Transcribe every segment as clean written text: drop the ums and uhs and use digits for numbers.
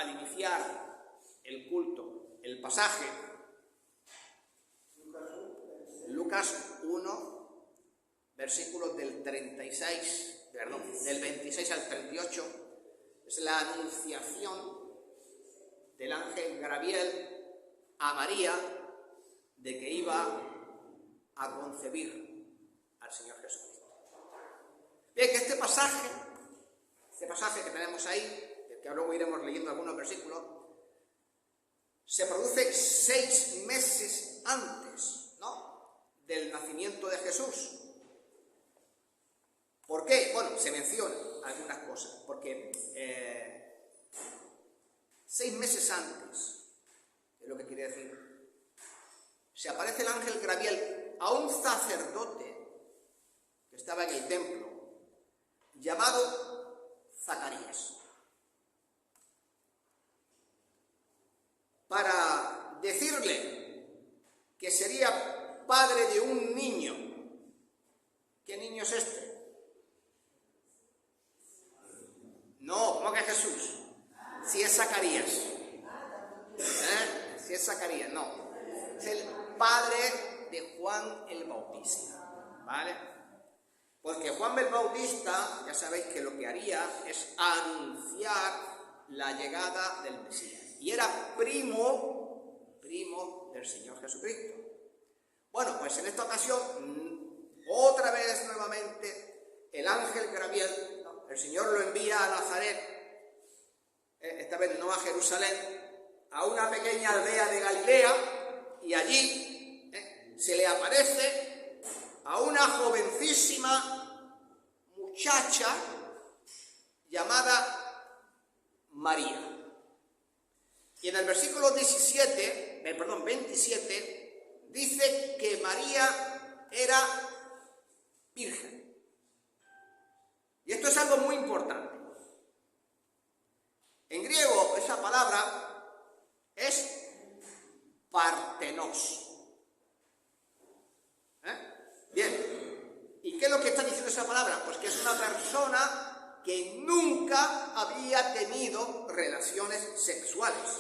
al iniciar el culto el pasaje, Lucas 1, versículos del 26 al 38, es la anunciación del ángel Gabriel a María de que iba a concebir al Señor Jesucristo. Bien, que este pasaje que tenemos ahí, del que luego iremos leyendo algunos versículos, se produce 6 meses antes, ¿no?, del nacimiento de Jesús. ¿Por qué? Bueno, se mencionan algunas cosas, porque 6 meses antes, es lo que quiere decir, se aparece el ángel Gabriel a un sacerdote que estaba en el templo, llamado Zacarías, para decirle que sería padre de un niño. ¿Qué niño es este? No, ¿cómo que Jesús? Si es Zacarías. Si es Zacarías, no. Es el padre de Juan el Bautista, ¿vale? Porque Juan el Bautista, ya sabéis que lo que haría es anunciar la llegada del Mesías. Y era primo del Señor Jesucristo. Bueno, pues en esta ocasión, otra vez nuevamente, el ángel Gabriel, ¿no?, el Señor lo envía a Nazaret, esta vez no a Jerusalén, a una pequeña aldea de Galilea, y allí se le aparece a una jovencísima muchacha llamada María. Y en el versículo 27, dice que María era virgen. Y esto es algo muy importante. En griego esa palabra es partenos. Bien, ¿y qué es lo que está diciendo esa palabra? Pues que es una persona que nunca había tenido relaciones sexuales.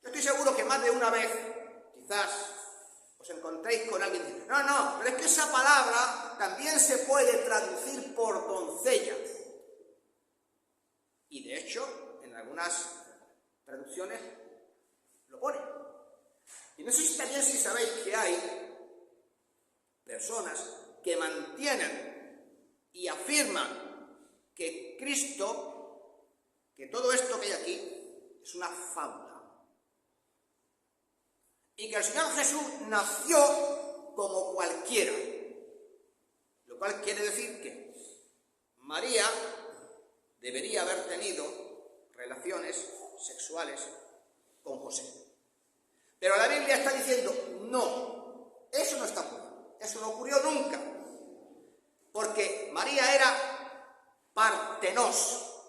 Yo estoy seguro que más de una vez, quizás, os encontréis con alguien que dice, no, pero es que esa palabra también se puede traducir por doncella. Y de hecho, en algunas traducciones lo pone. Y no sé si también si sabéis que hay personas que mantienen y afirman que Cristo, que todo esto que hay aquí, es una fábula. Y que el Señor Jesús nació como cualquiera. Lo cual quiere decir que María debería haber tenido relaciones sexuales con José. Pero la Biblia está diciendo, no, eso no está ocurriendo. Eso no ocurrió nunca. Porque María era partenos.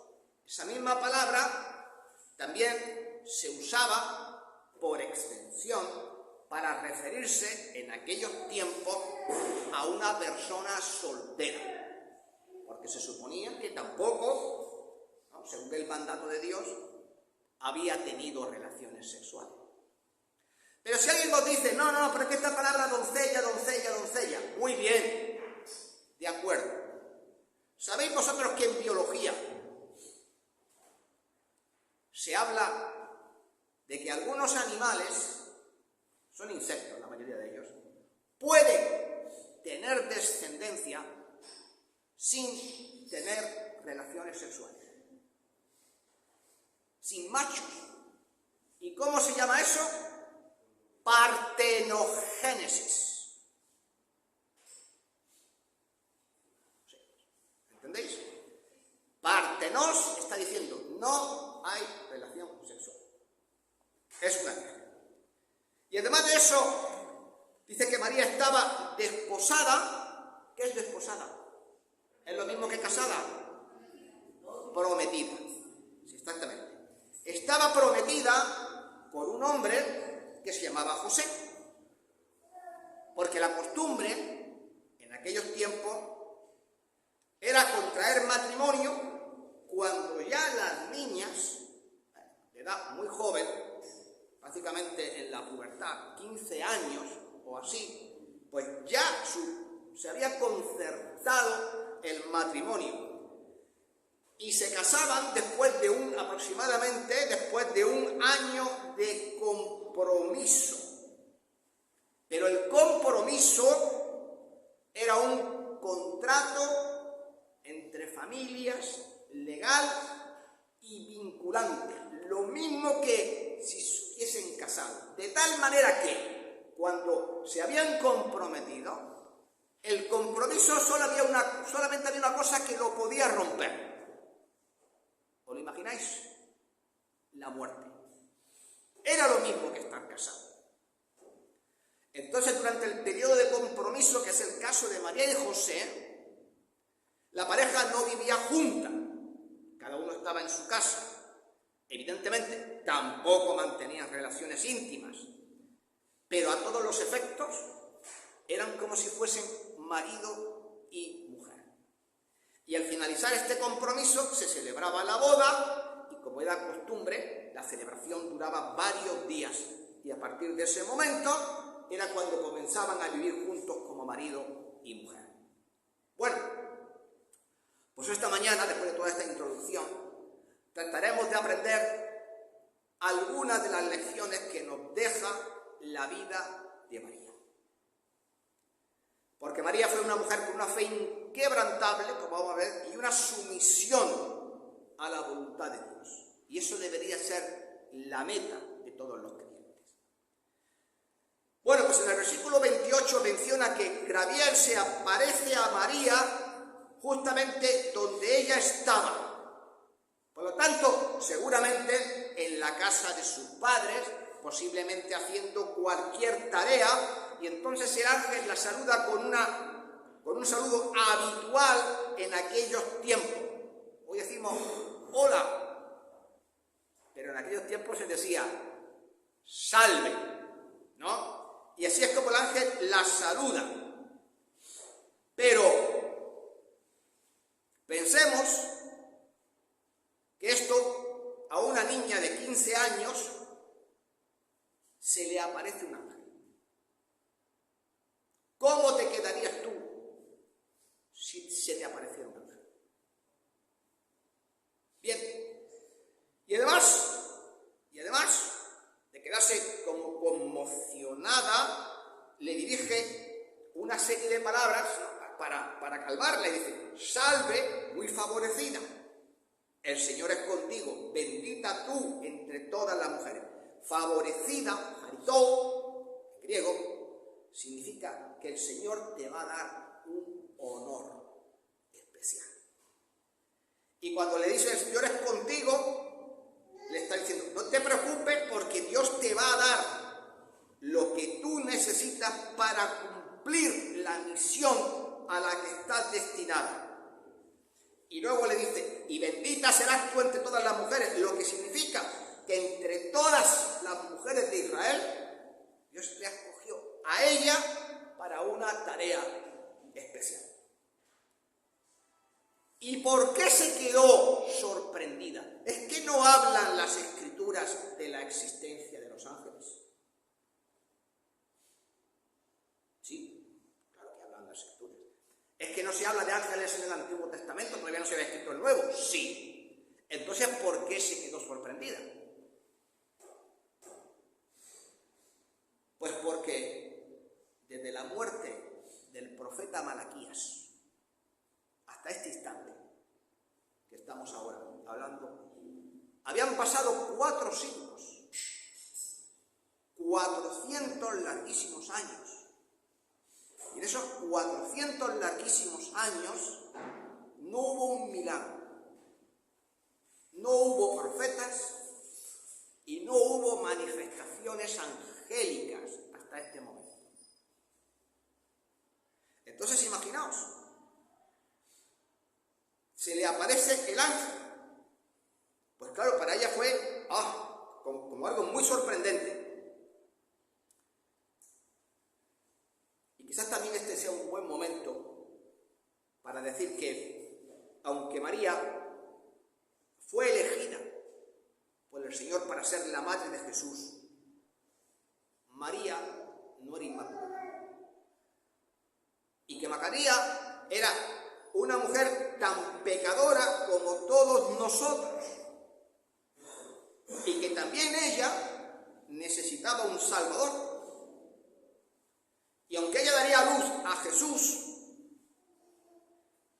Esa misma palabra también se usaba por extensión para referirse en aquellos tiempos a una persona soltera. Porque se suponía que tampoco, ¿no?, según el mandato de Dios, había tenido relaciones sexuales. Pero si alguien nos dice, no, pero es que esta palabra doncella, muy bien, de acuerdo. ¿Sabéis vosotros que en biología se habla de que algunos animales, son insectos la mayoría de ellos, pueden tener descendencia sin tener relaciones sexuales? Sin machos. ¿Y cómo se llama eso? Partenogénesis. ¿Entendéis? Partenos está diciendo, no hay relación sexual. Es una virgen. Y además de eso, dice que María estaba desposada. ¿Qué es desposada? ¿Es lo mismo que casada? Prometida. Sí, exactamente. Estaba prometida por un hombre que se llamaba José. Porque la costumbre en aquellos tiempos era contraer matrimonio cuando ya las niñas hasta 15 años o así, pues ya se había concertado el matrimonio. Y se casaban aproximadamente después de un año de compromiso. Pero el compromiso era un contrato entre familias, legal y vinculante. Lo mismo que si se hubiesen casado. De tal manera que cuando se habían comprometido, el compromiso solamente había una cosa que lo podía romper. ¿Os lo imagináis? La muerte. Era lo mismo que estar casado. Entonces, durante el periodo de compromiso, que es el caso de María y José, la pareja no vivía junta. Cada uno estaba en su casa. Evidentemente, tampoco mantenían relaciones íntimas. Pero a todos los efectos, eran como si fuesen marido y mujer. Y al finalizar este compromiso se celebraba la boda y, como era costumbre, la celebración duraba varios días. Y a partir de ese momento era cuando comenzaban a vivir juntos como marido y mujer. Bueno, pues esta mañana, después de toda esta introducción, trataremos de aprender algunas de las lecciones que nos deja la vida de María. Porque María fue una mujer con una fe inquebrantable, como vamos a ver, y una sumisión a la voluntad de Dios. Y eso debería ser la meta de todos los creyentes. Bueno, pues en el versículo 28 menciona que Gabriel se aparece a María justamente donde ella estaba. Por lo tanto, seguramente en la casa de sus padres, posiblemente haciendo cualquier tarea, y entonces el ángel la saluda con un saludo habitual en aquellos tiempos. Hoy decimos hola, pero en aquellos tiempos se decía salve, ¿no? Y así es como el ángel la saluda. Pero pensemos que esto a una niña de 15 años se le aparece un ángel. ¿Cómo te quedarías tú si se te apareciera un ángel? Bien, y además de quedarse como conmocionada, le dirige una serie de palabras para calmarla y dice: salve, muy favorecida, el Señor es contigo, bendita tú entre todas las mujeres. Favorecida, charitó, en griego, significa que el Señor te va a dar un honor especial. Y cuando le dice el Señor es contigo, le está diciendo: no te preocupes, porque Dios te va a dar lo que tú necesitas para cumplir la misión a la que estás destinada. Y luego le dice: y bendita serás tú entre todas las mujeres, lo que significa que entre todas las mujeres de Israel, Dios le escogió a ella para una tarea especial. ¿Y por qué se quedó sorprendida? ¿Es que no hablan las Escrituras de la existencia de los ángeles? Sí, claro que hablan las Escrituras. ¿Es que no se habla de ángeles en el Antiguo Testamento? ¿Todavía no se había escrito el Nuevo? Sí. Entonces, ¿por qué se quedó sorprendida? Pues porque desde la muerte del profeta Malaquías hasta este instante que estamos ahora hablando, habían pasado 4 siglos, 400 larguísimos años. Y en esos 400 larguísimos años no hubo un milagro, no hubo profetas y no hubo manifestaciones angélicas hasta este momento. Entonces, imaginaos, se le aparece el ángel. Pues claro, para ella fue como algo muy sorprendente. Y quizás también este sea un buen momento para decir que, aunque María fue elegida por el Señor para ser la madre de Jesús, María no era inmaculada. Y que María era una mujer tan pecadora como todos nosotros. Y que también ella necesitaba un Salvador. Y aunque ella daría a luz a Jesús,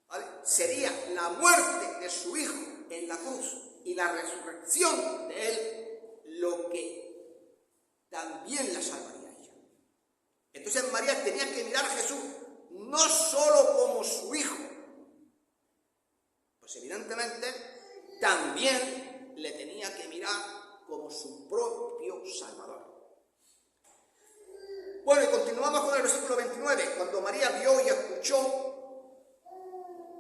¿vale?, sería la muerte de su Hijo en la cruz y la resurrección de Él lo que también la salvaría a ella. Entonces María tenía que mirar a Jesús no solo como su Hijo, pues evidentemente también le tenía que mirar como su propio Salvador. Bueno, y continuamos con el versículo 29. Cuando María vio y escuchó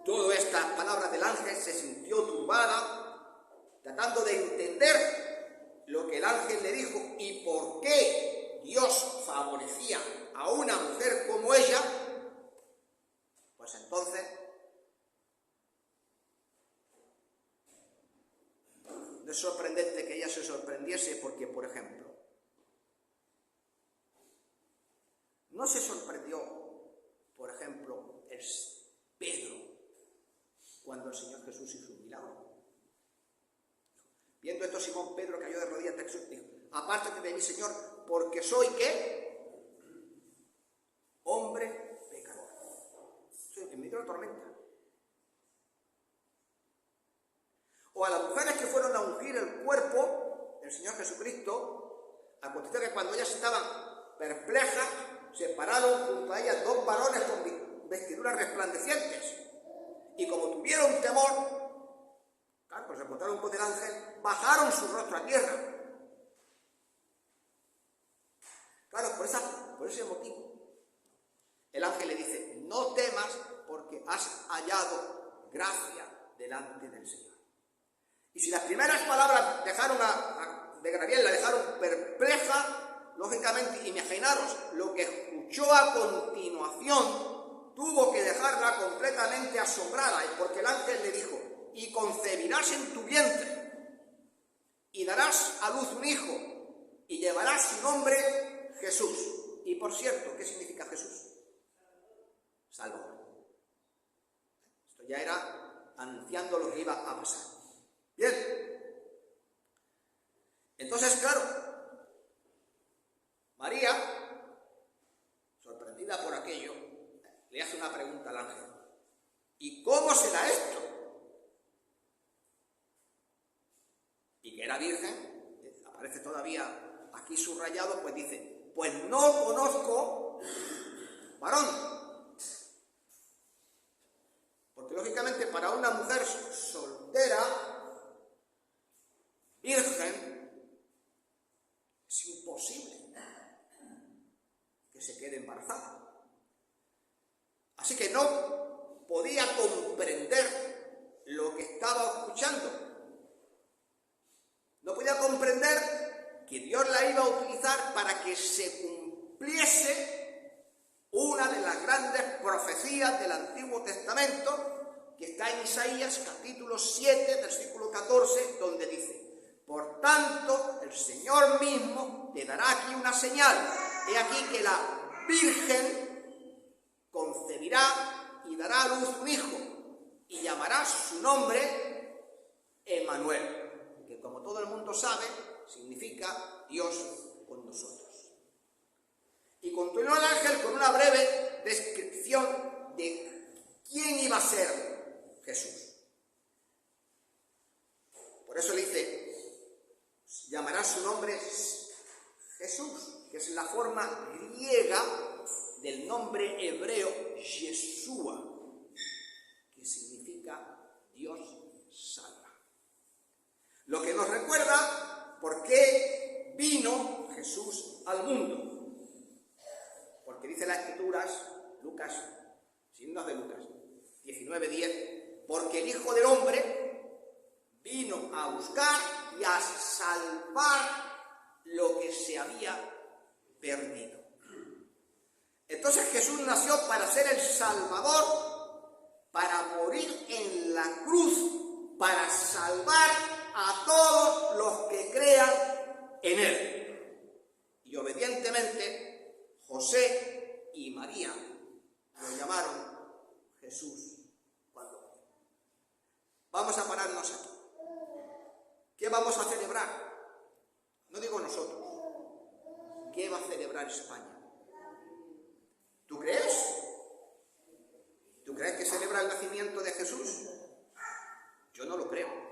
todas estas palabras del ángel, se sintió turbada, tratando de entender lo que el ángel le dijo y por qué Dios favorecía a una mujer como ella. Pues entonces no es sorprendente que ella se sorprendiese porque, por ejemplo, no se sorprendió, por ejemplo, Pedro cuando el Señor Jesús hizo un milagro. Viendo esto, Simón Pedro cayó de rodillas ante Jesús y dijo: apártate de mí, Señor, porque soy, ¿qué? Hombre pecador. Soy en medio de la tormenta. O a las mujeres que fueron a ungir el cuerpo del Señor Jesucristo, aconteció que cuando ellas estaban perplejas, se pararon junto a ellas dos varones con vestiduras resplandecientes. Y como tuvieron temor, claro, pues se encontraron con el ángel, bajaron su rostro a tierra. Claro, por ese motivo, el ángel le dice: no temas, porque has hallado gracia delante del Señor. Y si las primeras palabras de Gabriel la dejaron perpleja, lógicamente, imaginaros lo que escuchó a continuación. Tuvo que dejarla completamente asombrada, porque el ángel le dijo: y concebirás en tu vientre, y darás a luz un hijo, y llevarás su nombre Jesús. Y por cierto, ¿qué significa Jesús? Salvador. Esto ya era anunciando lo que iba a pasar. Bien. Entonces, claro, María, sorprendida por aquello, le hace una pregunta al ángel: ¿y cómo será esto? Y que era virgen, aparece todavía aquí subrayado, pues dice: pues no conozco varón. Porque lógicamente para una mujer soltera, virgen, es imposible que se quede embarazada. Así que no podía comprender lo que estaba escuchando. No podía comprender que Dios la iba a utilizar para que se cumpliese una de las grandes profecías del Antiguo Testamento, que está en Isaías capítulo 7, versículo 14, donde dice: por tanto, el Señor mismo te dará aquí una señal. He aquí que la Virgen concebirá y dará a luz un hijo, y llamará su nombre Emmanuel, que como todo el mundo sabe, significa Dios con nosotros. Y continuó el ángel con una breve descripción de quién iba a ser Jesús. Por eso le dice: llamará su nombre Jesús, que es la forma griega del nombre hebreo Yeshua, que significa Dios salva. Lo que nos recuerda por qué vino Jesús al mundo. Porque dice las Escrituras, Lucas, signos de Lucas 19:10, porque el Hijo del Hombre vino a buscar y a salvar lo que se había perdido. Entonces Jesús nació para ser el Salvador, para morir en la cruz, para salvar a todos los que crean en Él y obedientemente José y María lo llamaron Jesús cuando murió. Vamos a pararnos aquí. ¿Qué vamos a celebrar? No digo nosotros. ¿Qué va a celebrar España? ¿Tú crees? ¿Tú crees que celebra el nacimiento de Jesús? Yo no lo creo.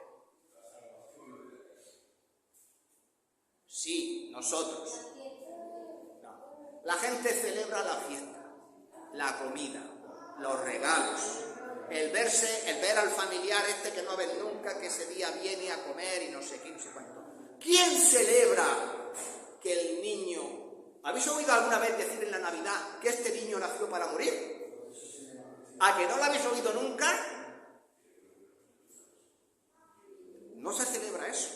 Sí, nosotros. No. La gente celebra la fiesta, la comida, los regalos, el ver al familiar que no ven nunca, que ese día viene a comer y no sé qué, no sé cuánto. ¿Quién celebra que el niño... ¿Habéis oído alguna vez decir en la Navidad que este niño nació para morir? ¿A que no lo habéis oído nunca? No se celebra eso.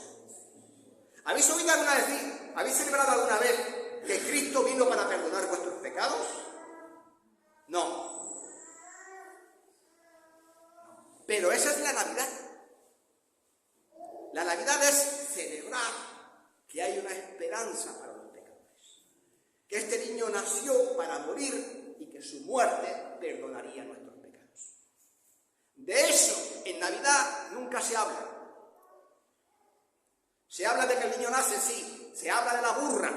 ¿Habéis oído alguna vez decir, habéis celebrado alguna vez que Cristo vino para perdonar vuestros pecados? No. Pero esa es la Navidad. La Navidad es celebrar que hay una esperanza para los pecadores. Que este niño nació para morir y que su muerte perdonaría nuestros pecados. De eso en Navidad nunca se habla. Se habla de que el niño nace, sí. Se habla de la burra,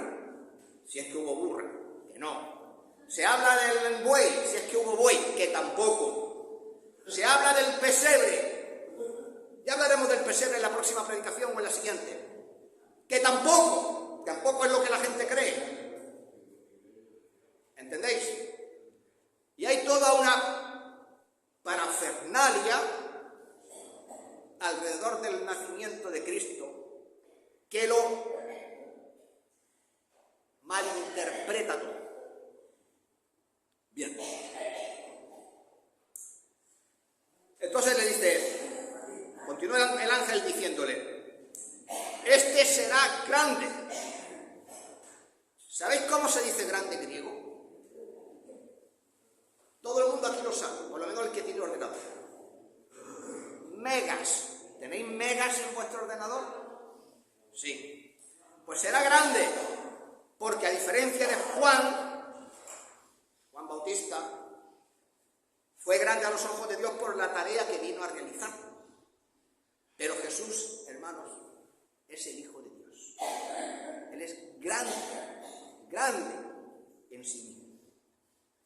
si es que hubo burra, que no. Se habla del buey, si es que hubo buey, que tampoco. Se habla del pesebre. Ya hablaremos del pesebre en la próxima predicación o en la siguiente. Que tampoco es lo que la gente cree. ¿Entendéis? Y hay toda una parafernalia alrededor del nacimiento de Cristo que lo malinterpreta todo. Bien. Entonces le dice, continúa el ángel diciéndole, este será grande. ¿Sabéis cómo se dice grande en griego? Todo el mundo aquí lo sabe, por lo menos el que tiene ordenador. Megas. ¿Tenéis megas en vuestro ordenador? Sí. Pues será grande, porque a diferencia de Juan Bautista, fue grande a los ojos de Dios por la tarea que vino a realizar. Pero Jesús, hermanos, es el Hijo de Dios. Él es grande, grande en sí mismo.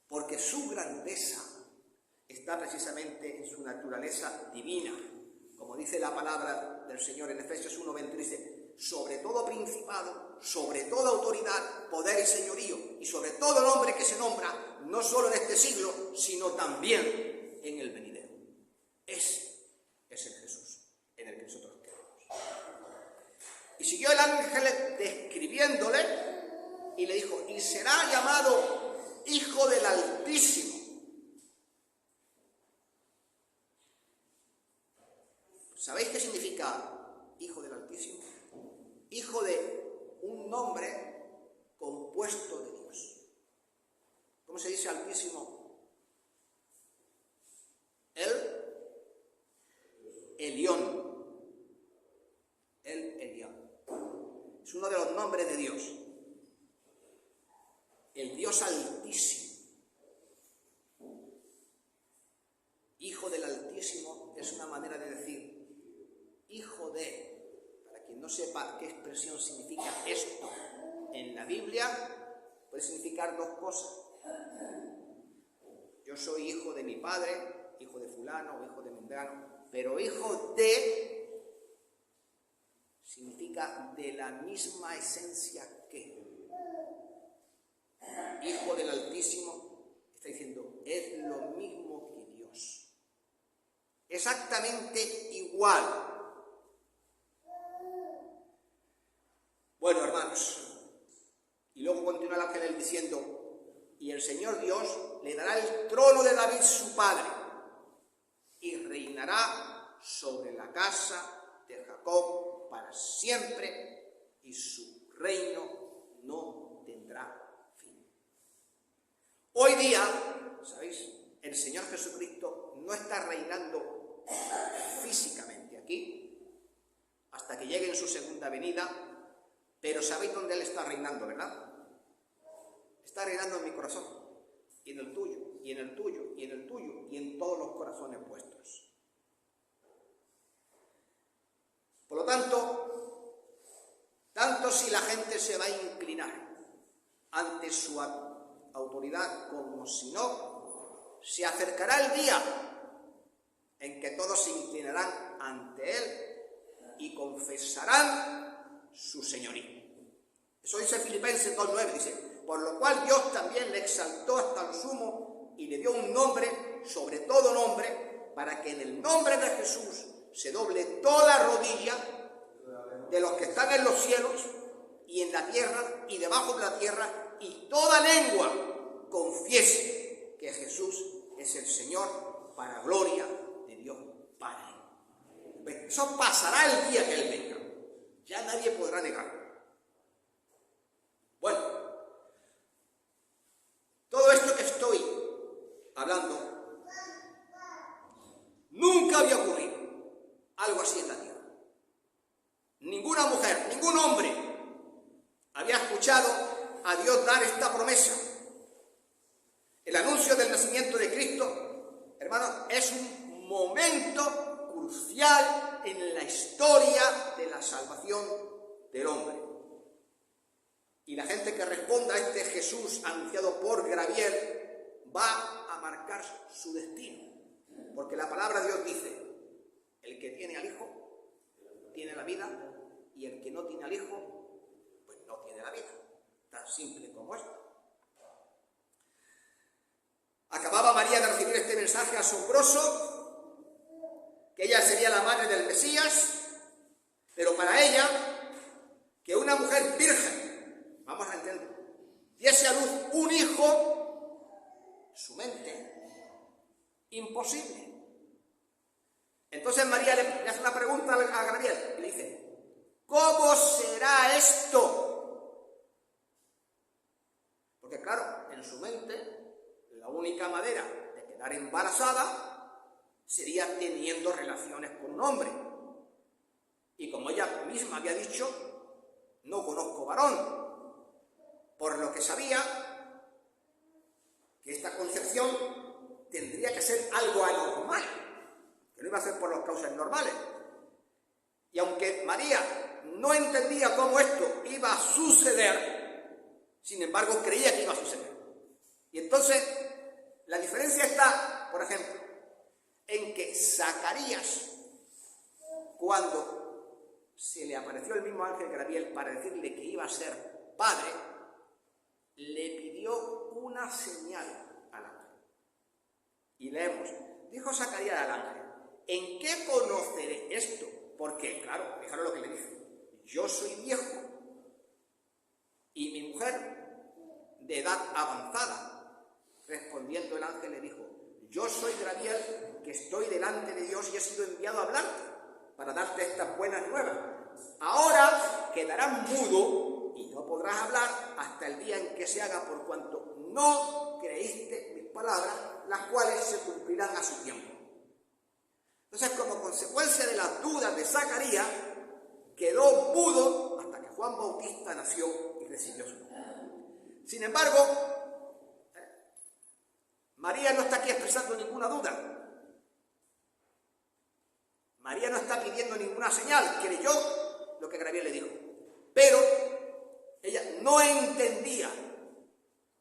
Porque su grandeza está precisamente en su naturaleza divina. Como dice la palabra del Señor en Efesios 1:20, dice, sobre todo principado, sobre toda autoridad, poder y señorío, y sobre todo nombre que se nombra, no solo en este siglo, sino también en el venidero. Ese es el Jesús en el que nosotros creemos. Y siguió el ángel describiéndole y le dijo, y será llamado Hijo del Altísimo. ¿Sabéis qué significa Hijo del Altísimo? Hijo de un nombre compuesto de Dios. ¿Cómo se dice Altísimo? El Elión. El Elión. Es uno de los nombres de Dios. El Dios Altísimo. Hijo del Altísimo es una manera de decir hijo de. Para quien no sepa qué expresión significa esto en la Biblia, puede significar dos cosas. Yo soy hijo de mi padre, hijo de fulano o hijo de mengano, pero hijo de significa de la misma esencia que. Hijo del Altísimo está diciendo, es lo mismo que Dios. Exactamente igual. Bueno, hermanos, y luego continúa el ángel diciendo, y el Señor Dios le dará el trono de David su padre, y reinará sobre la casa de Jacob para siempre, y su reino no tendrá fin. Hoy día, ¿sabéis? El Señor Jesucristo no está reinando físicamente aquí, hasta que llegue en su segunda venida, pero sabéis dónde Él está reinando, ¿verdad? está reinando en mi corazón, y en el tuyo, y en el tuyo, y en el tuyo, y en todos los corazones vuestros. Por lo tanto si la gente se va a inclinar ante su autoridad como si no, se acercará el día en que todos se inclinarán ante él y confesarán su señorío. Eso dice Filipenses 2:9, dice, por lo cual Dios también le exaltó hasta lo sumo y le dio un nombre sobre todo nombre, para que en el nombre de Jesús se doble toda rodilla de los que están en los cielos y en la tierra y debajo de la tierra, y toda lengua confiese que Jesús es el Señor, para gloria de Dios Padre. Eso pasará el día que Él venga. Ya nadie podrá negarlo. Bueno, todo esto que estoy hablando nunca había ocurrido algo así en la tierra. Ninguna mujer, ningún hombre había escuchado a Dios dar esta promesa. El anuncio del nacimiento de Cristo, hermanos, es un momento crucial en la historia de la salvación del hombre. Y la gente que responda a este Jesús anunciado por Gabriel va a marcar su destino. Porque la palabra de Dios dice, el que tiene al Hijo tiene la vida, y el que no tiene al Hijo, pues no tiene la vida. Tan simple como esto. Acababa María de recibir este mensaje asombroso, que ella sería la madre del Mesías, pero para ella, que una mujer virgen, vamos a entender, diese a luz un hijo, su mente, imposible. Entonces María le hace una pregunta a Gabriel y le dice, ¿cómo será esto? Porque claro, en su mente, la única manera de quedar embarazada sería teniendo relaciones con un hombre. Y como ella misma había dicho, no conozco varón, por lo que sabía que esta concepción tendría que ser algo anormal, que no iba a ser por las causas normales. Y aunque María no entendía cómo esto iba a suceder, sin embargo creía que iba a suceder. Y entonces la diferencia está, por ejemplo, en que Zacarías, cuando se le apareció el mismo ángel Gabriel para decirle que iba a ser padre, le pidió una señal al ángel. Y leemos, dijo Zacarías al ángel, ¿en qué conoceré esto? Porque, claro, fijaros lo que le dice, yo soy viejo y mi mujer de edad avanzada. Respondiendo el ángel le dijo, yo soy Gabriel, que estoy delante de Dios y he sido enviado a hablarte para darte estas buenas nuevas. Ahora quedarás mudo y no podrás hablar hasta el día en que se haga, por cuanto no creíste mis palabras, las cuales se cumplirán a su tiempo. Entonces, como consecuencia de las dudas de Zacarías, quedó mudo hasta que Juan Bautista nació y recibió su nombre. Sin embargo, María no está aquí expresando ninguna duda. María no está pidiendo ninguna señal, creyó lo que Gabriel le dijo. Pero ella no entendía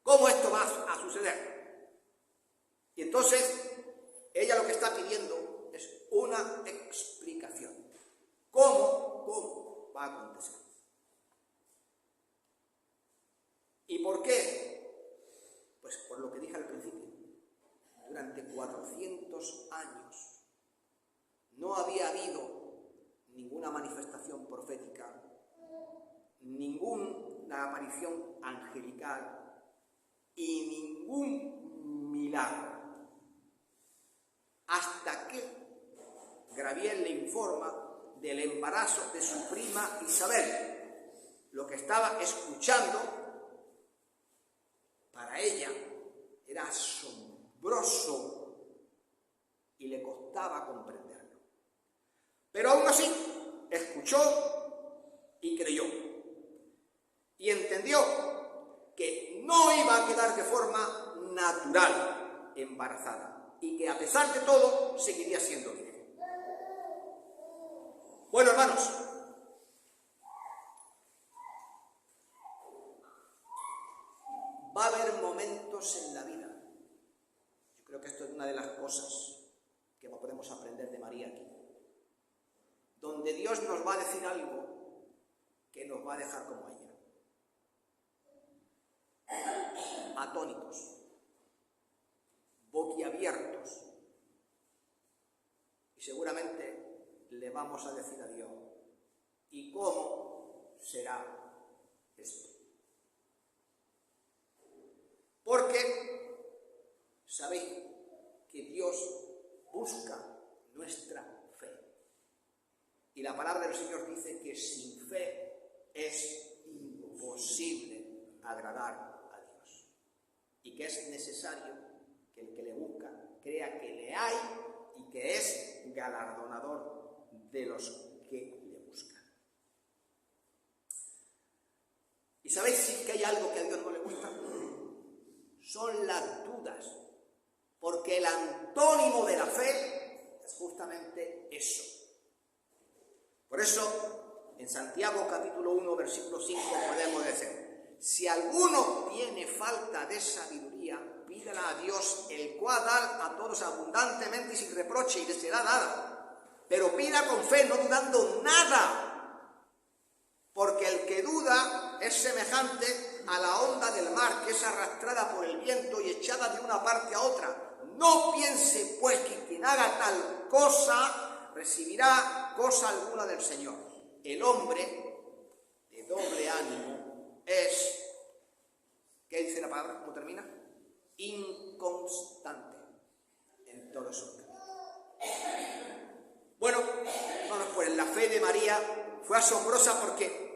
cómo esto va a suceder. Y entonces, ella lo que está pidiendo es una explicación. ¿Cómo va a acontecer? ¿Y por qué? Pues por lo que dije al principio. Durante 400 años no había habido ninguna manifestación profética, ninguna aparición angelical y ningún milagro. Hasta que Gabriel le informa del embarazo de su prima Isabel. Lo que estaba escuchando para ella era asombroso y le costaba comprenderlo. Pero aún así, escuchó y creyó. Y entendió que no iba a quedar de forma natural embarazada y que a pesar de todo seguiría siendo virgen. Bueno, hermanos, va a haber momentos en la vida. Yo creo que esto es una de las cosas que podemos aprender de María aquí, donde Dios nos va a decir algo que nos va a dejar como ella, atónitos, boquiabiertos, y seguramente le vamos a decir a Dios: ¿y cómo será esto? Porque sabéis que Dios busca nuestra fe. Y la palabra del Señor dice que sin fe es imposible agradar a Dios. Y que es necesario que el que le busca crea que le hay y que es galardonador de los que le buscan. ¿Y sabéis si que hay algo que a Dios no le gusta? Son las dudas, porque el antónimo de la fe es justamente eso. Por eso, en Santiago capítulo 1, versículo 5 podemos decir: si alguno tiene falta de sabiduría, pídala a Dios, el cual da a todos abundantemente y sin reproche, y le será dada. Pero pida con fe, no dudando nada, porque el que duda es semejante a la onda del mar, que es arrastrada por el viento y echada de una parte a otra. No piense pues que quien haga tal cosa recibirá cosa alguna del Señor. El hombre de doble ánimo es, ¿qué dice la palabra? ¿Cómo termina? Inconstante en todo su camino. Bueno, pues la fe de María fue asombrosa porque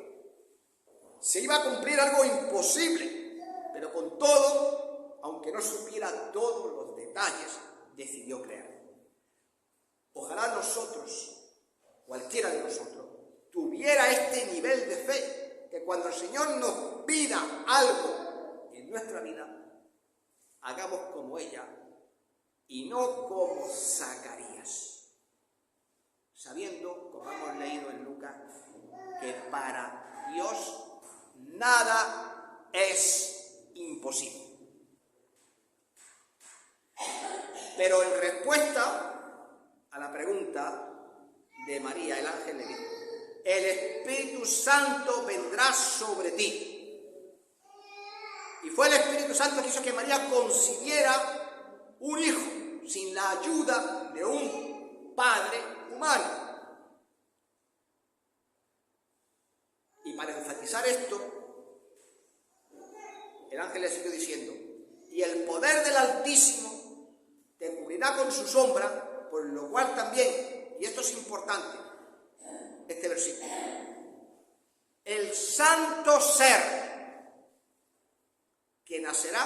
se iba a cumplir algo imposible, pero con todo, aunque no supiera todos los detalles, decidió creer. Ojalá nosotros, cualquiera de nosotros, tuviera este nivel de fe, que cuando el Señor nos pida algo en nuestra vida, hagamos como ella y no como Zacarías, sabiendo, como hemos leído en Lucas, que para Dios nada es imposible. Pero en respuesta a la pregunta de María, el ángel le dijo: el Espíritu Santo vendrá sobre ti. Y fue el Espíritu Santo que hizo que María concibiera un hijo sin la ayuda de un padre humano. Y para enfatizar esto, el ángel le siguió diciendo: y el poder del Altísimo te cubrirá con su sombra, por lo cual también, y esto es importante, este versículo, el santo ser que nacerá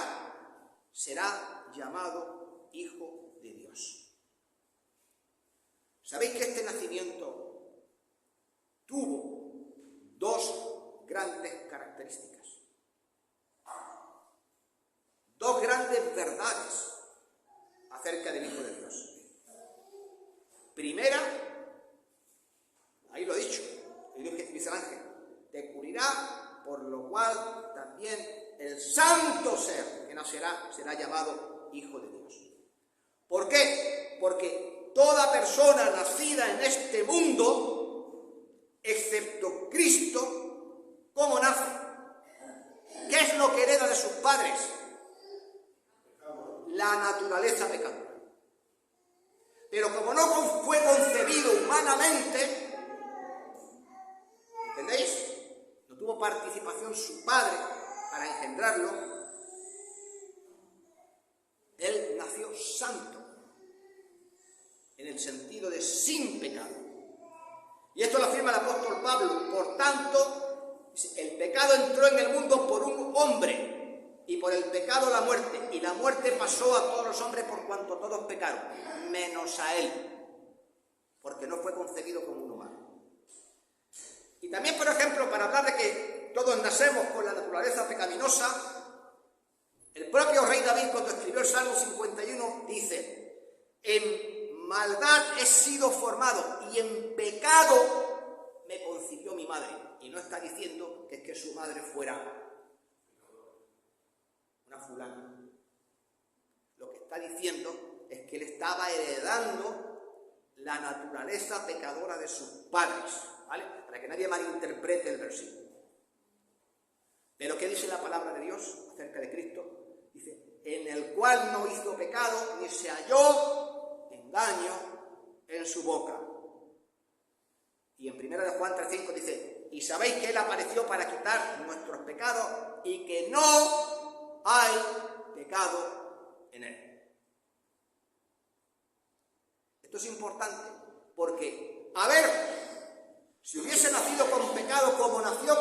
será llamado Hijo de Dios. ¿Sabéis que este nacimiento tuvo dos grandes características? Dos grandes verdades acerca del Hijo de Dios. Primera, ahí lo he dicho, dice el ángel: te cubrirá, por lo cual también el santo ser que nacerá será llamado Hijo de Dios. ¿Por qué? Porque toda persona nacida en este mundo, excepto Cristo, ¿cómo nace? ¿Qué es lo que hereda de sus padres? La naturaleza pecadora. Pero como no fue concebido humanamente, ¿entendéis? No tuvo participación su padre para engendrarlo. Él nació santo, en el sentido de sin pecado. Y esto lo afirma el apóstol Pablo: por tanto, el pecado entró en el mundo por un hombre, y por el pecado la muerte, y la muerte pasó a todos los hombres por cuanto todos pecaron, menos a él, porque no fue concebido como un humano. Y también, por ejemplo, para hablar de que todos nacemos con la naturaleza pecaminosa, El propio rey David, cuando escribió el Salmo 51, dice: en maldad he sido formado y en pecado me concibió mi madre. Y no está diciendo que es que su madre fuera una fulana. Lo que está diciendo es que él estaba heredando la naturaleza pecadora de sus padres, ¿vale? Para que nadie malinterprete el versículo. Pero ¿qué dice la palabra de Dios acerca de Cristo? Dice: en el cual no hizo pecado, ni se halló engaño en su boca. Y en 1 Juan 3:5 dice: y sabéis que Él apareció para quitar nuestros pecados y que no hay pecado en Él. Esto es importante porque, a ver, si hubiese nacido con pecado como nació,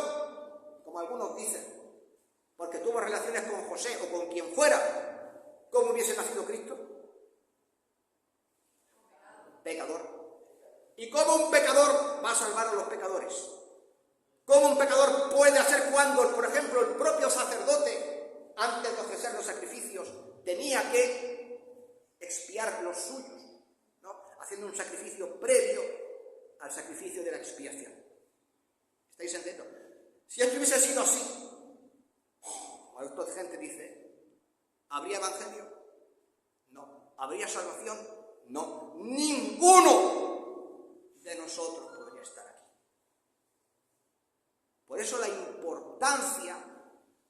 como algunos dicen, porque tuvo relaciones con José o con quien fuera, ¿cómo hubiese nacido Cristo? Pecador. ¿Y cómo un pecador va a salvar a los pecadores? ¿Cómo un pecador puede hacer cuando, por ejemplo, el propio sacerdote, antes de ofrecer los sacrificios, tenía que expiar los suyos, ¿no? Haciendo un sacrificio previo al sacrificio de la expiación? ¿Estáis entendiendo? Si esto hubiese sido así, como esta gente dice, ¿habría evangelio? No. ¿Habría salvación? No. Ninguno de nosotros podría estar aquí. Por eso la importancia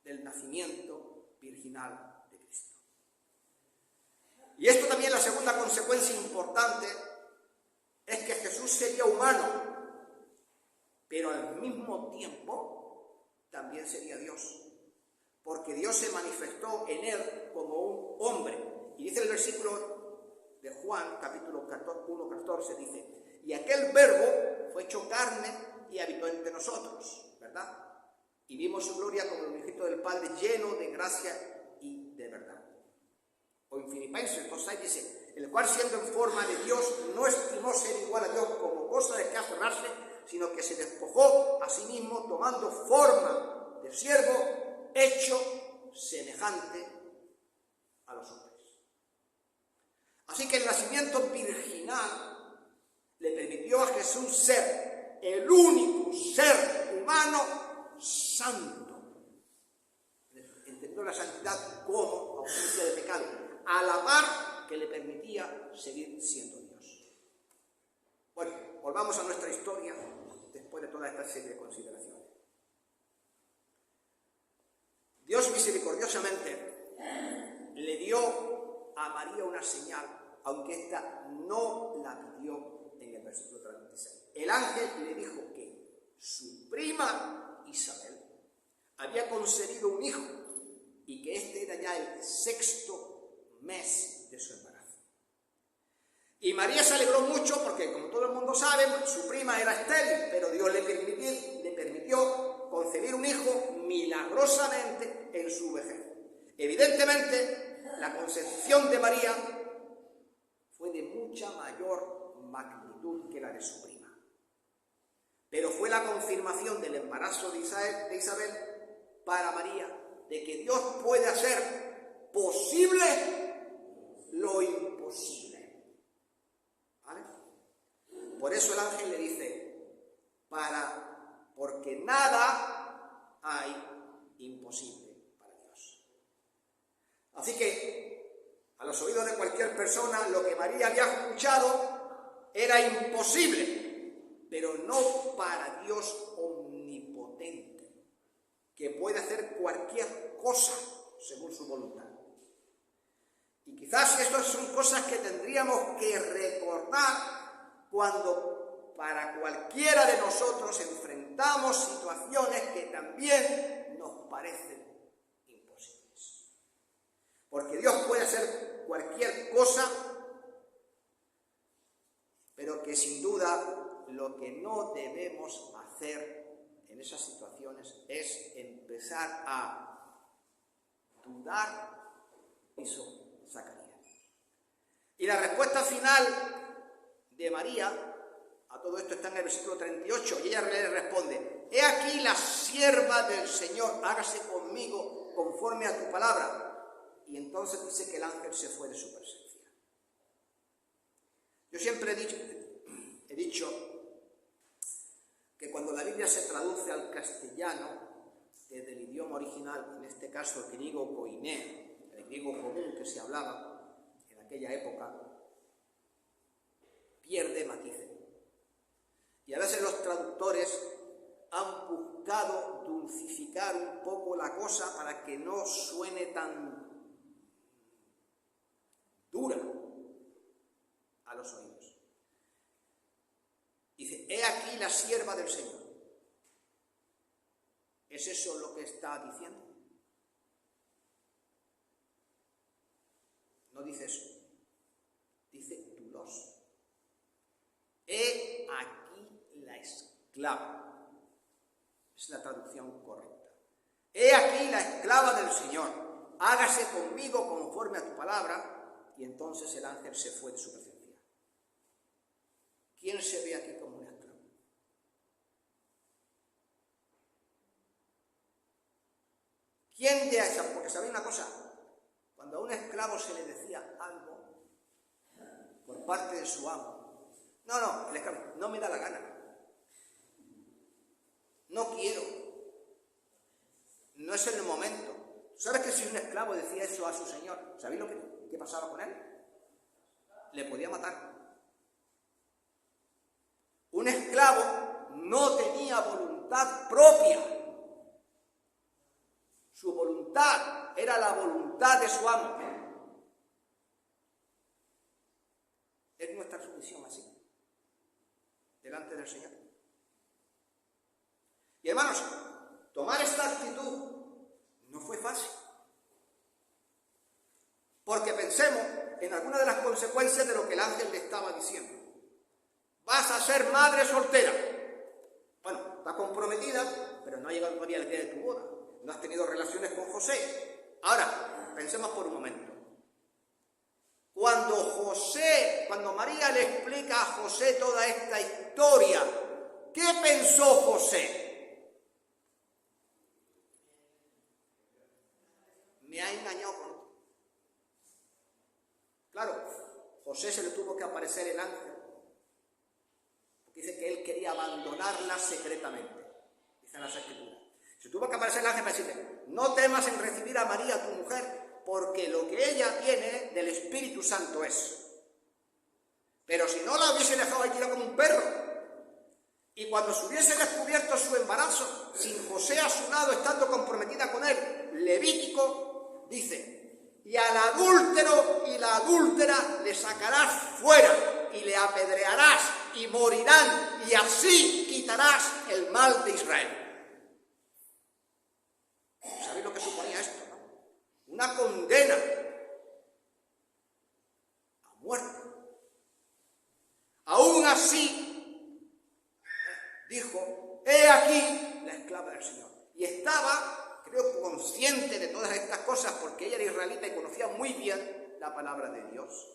del nacimiento virginal de Cristo. Y esto también, la segunda consecuencia importante, es que Jesús sería humano, pero al mismo tiempo también sería Dios. Porque Dios se manifestó en él como un hombre. Y dice el versículo de Juan, capítulo 1:14, dice: y aquel verbo fue hecho carne y habitó entre nosotros, ¿verdad? Y vimos su gloria como el unigénito del Padre, lleno de gracia y de verdad. O en Filipenses 2:6 dice: el cual, siendo en forma de Dios, no estimó ser igual a Dios como cosa de que aferrarse, sino que se despojó a sí mismo, tomando forma de siervo, hecho semejante a los hombres. Así que el nacimiento virginal le permitió a Jesús ser el único ser humano santo, entendiendo la santidad como ausencia de pecado, a la par que le permitía seguir siendo Dios. Bueno, volvamos a nuestra historia después de toda esta serie de consideraciones. Dios misericordiosamente le dio a María una señal, aunque ésta no la pidió en el versículo 36. El ángel le dijo que su prima Isabel había concebido un hijo y que este era ya el 6º mes de su embarazo. Y María se alegró mucho porque, como todo el mundo sabe, su prima era estéril, pero Dios le permitió concebir un hijo milagrosamente en su vejez. Evidentemente, la concepción de María fue de mucha mayor magnitud que la de su prima. Pero fue la confirmación del embarazo de Isabel para María, de que Dios puede hacer posible lo imposible. ¿Vale? Por eso el ángel le dice: porque nada hay imposible para Dios. Así que, a los oídos de cualquier persona, lo que María había escuchado era imposible, pero no para Dios omnipotente, que puede hacer cualquier cosa según su voluntad. Y quizás estas son cosas que tendríamos que recordar cuando para cualquiera de nosotros enfrentamos situaciones que también nos parecen imposibles. Porque Dios puede hacer cualquier cosa, pero que sin duda lo que no debemos hacer en esas situaciones es empezar a dudar y Zacarías. Y la respuesta final de María a todo esto está en el versículo 38, y ella le responde: he aquí la sierva del Señor, hágase conmigo conforme a tu palabra. y entonces dice que el ángel se fue de su presencia. Yo siempre he dicho que cuando la Biblia se traduce al castellano, desde el idioma original, en este caso el griego koiné, el griego común que se hablaba en aquella época, pierde matices. Y a veces los traductores han buscado dulcificar un poco la cosa para que no suene tan dura a los oídos. Dice, he aquí la sierva del Señor. ¿Es eso lo que está diciendo? No dice eso. Dice doulos. He aquí la esclava. Es la traducción correcta. He aquí la esclava del Señor. Hágase conmigo conforme a tu palabra. Y entonces el ángel se fue de su presencia. ¿Quién se ve aquí como un esclavo? ¿Quién de esa? Porque sabe una cosa, cuando a un esclavo se le decía algo por parte de su amo, no, el esclavo, no me da la gana, no quiero, no es el momento. ¿Sabes que si un esclavo decía eso a su señor, ¿sabéis lo que pasaba con él? Le podía matar. Un esclavo no tenía voluntad propia. Su voluntad era la voluntad de su amo. Es nuestra sumisión así, delante del Señor. Y hermanos, tomar esta actitud no fue fácil. Porque pensemos en alguna de las consecuencias de lo que el ángel le estaba diciendo. Vas a ser madre soltera. Bueno, está comprometida, pero no ha llegado todavía el día de tu boda. No has tenido relaciones con José. Ahora, pensemos por un momento. Cuando María le explica a José toda esta historia, ¿qué pensó José? Me ha engañado con otro. Claro, José se le tuvo que aparecer el ángel. Porque dice que él quería abandonarla secretamente. Dicen las Escrituras. Se tuvo que aparecer el ángel para decirle, no temas en recibir a María, tu mujer, porque lo que ella tiene del Espíritu Santo es. Pero si no la hubiese dejado allí como un perro, y cuando se hubiese descubierto su embarazo, sin José a su lado, estando comprometida con él, Levítico dice, y al adúltero y la adúltera le sacarás fuera, y le apedrearás, y morirán, y así quitarás el mal de Israel. ¿Sabéis lo que suponía esto, no? Una condena a muerte. Aún así, dijo, he aquí la esclava del Señor. Y estaba, creo, consciente de todas estas cosas, porque ella era israelita y conocía muy bien la palabra de Dios,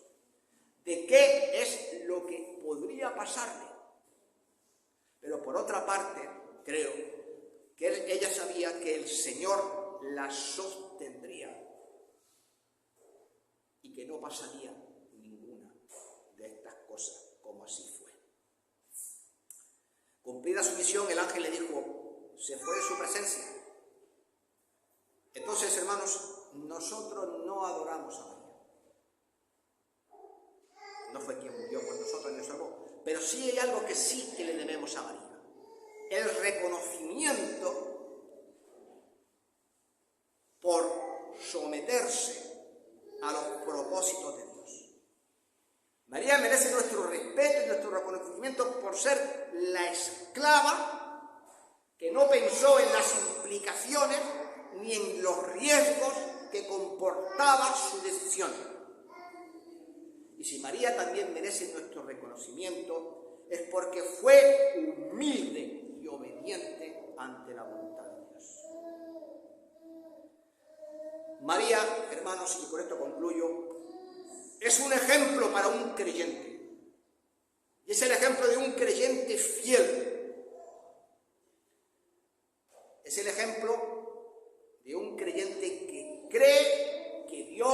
de qué es lo que podría pasarle. Pero por otra parte, creo que ella sabía que el Señor la sostendría y que no pasaría ninguna de estas cosas como así fue. Cumplida su misión, el ángel le dijo, se fue de su presencia. Entonces, hermanos, nosotros no adoramos a María. No fue quien murió por nosotros y nos salvó, pero sí hay algo que sí que le debemos a María. El reconocimiento por someterse a los propósitos de Dios. María merece nuestro respeto y nuestro reconocimiento por ser la esclava que no pensó en las implicaciones ni en los riesgos que comportaba su decisión. Y si María también merece nuestro reconocimiento, es porque fue humilde y obediente ante la voluntad de Dios. María, hermanos, y con esto concluyo, es un ejemplo para un creyente. Y es el ejemplo de un creyente fiel. Es el ejemplo de un creyente que cree que Dios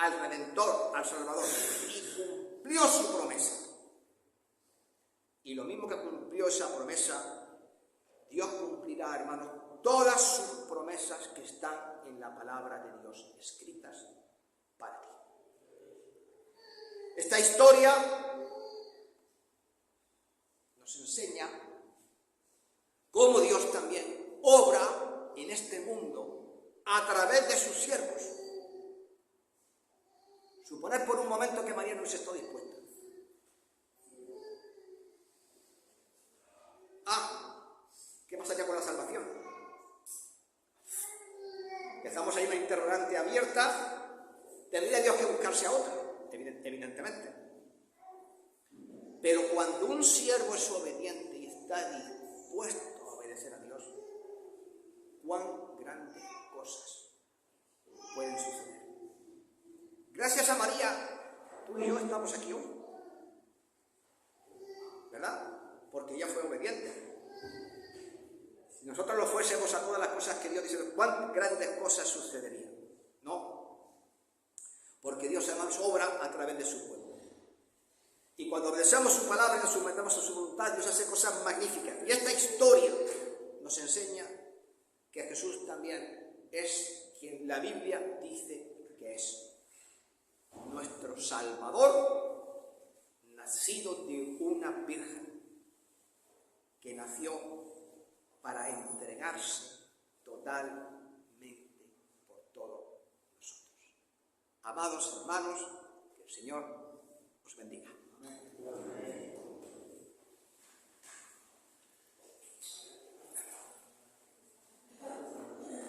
al Redentor, al Salvador, y cumplió su promesa. Y lo mismo que cumplió esa promesa, Dios cumplirá, hermanos, todas sus promesas que están en la palabra de Dios escritas para ti. Esta historia nos enseña cómo Dios también obra en este mundo a través de sus siervos. Suponer por un momento que María no se está dispuesta. ¿Qué pasaría con la salvación? Empezamos ahí una interrogante abierta. Tendría Dios que buscarse a otra, evidentemente. Pero cuando un siervo es obediente y está dispuesto a obedecer a Dios, cuán grandes cosas pueden suceder. Gracias a María, tú y yo estamos aquí hoy, ¿verdad? Porque ella fue obediente. Si nosotros lo fuésemos a todas las cosas que Dios dice, ¿cuán grandes cosas sucederían? No. Porque Dios además obra a través de su pueblo. Y cuando obedecemos su palabra y nos sometemos a su voluntad, Dios hace cosas magníficas. Y esta historia nos enseña que Jesús también es quien la Biblia dice que es. Nuestro Salvador, nacido de una virgen, que nació para entregarse totalmente por todos nosotros. Amados hermanos, que el Señor os bendiga. Amén.